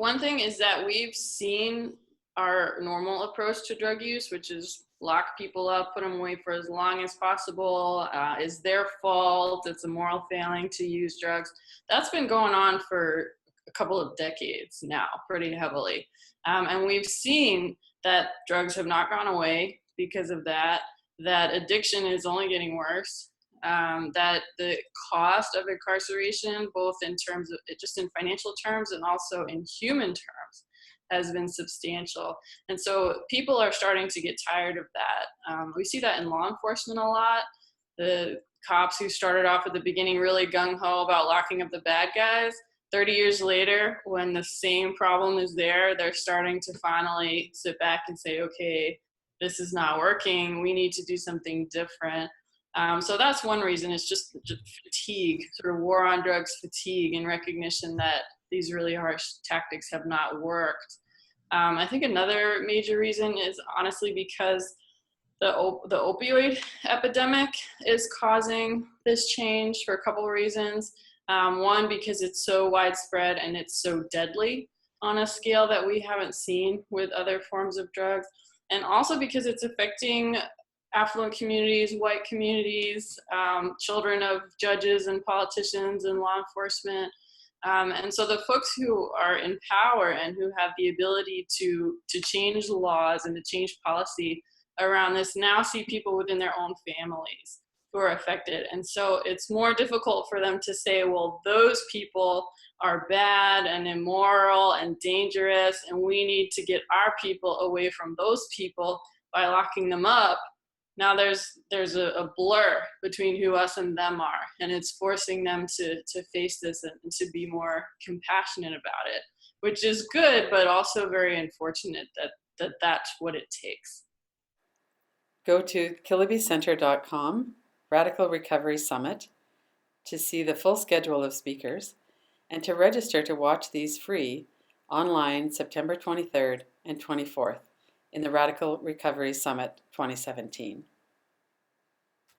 one thing is that we've seen our normal approach to drug use, which is lock people up, put them away for as long as possible, is their fault, it's a moral failing to use drugs. That's been going on for a couple of decades now, pretty heavily. And we've seen that drugs have not gone away because of that, that addiction is only getting worse, that the cost of incarceration, both in terms of just in financial terms and also in human terms, has been substantial. And so people are starting to get tired of that. We see that in law enforcement a lot. The cops who started off at the beginning really gung-ho about locking up the bad guys, 30 years later, when the same problem is there, they're starting to finally sit back and say, okay, this is not working. We need to do something different. So that's one reason. It's just fatigue, sort of war on drugs fatigue, and recognition that these really harsh tactics have not worked. I think another major reason is honestly because the opioid epidemic is causing this change for a couple of reasons. One, because it's so widespread and it's so deadly on a scale that we haven't seen with other forms of drugs. And also because it's affecting affluent communities, white communities, children of judges and politicians and law enforcement. And so the folks who are in power and who have the ability to change the laws and to change policy around this now see people within their own families who are affected. And so it's more difficult for them to say, well, those people are bad and immoral and dangerous, and we need to get our people away from those people by locking them up. Now there's a blur between who us and them are, and it's forcing them to face this and to be more compassionate about it, which is good, but also very unfortunate that that's what it takes. Go to KillibyCenter.com, Radical Recovery Summit, to see the full schedule of speakers and to register to watch these free online September 23rd and 24th in the Radical Recovery Summit 2017.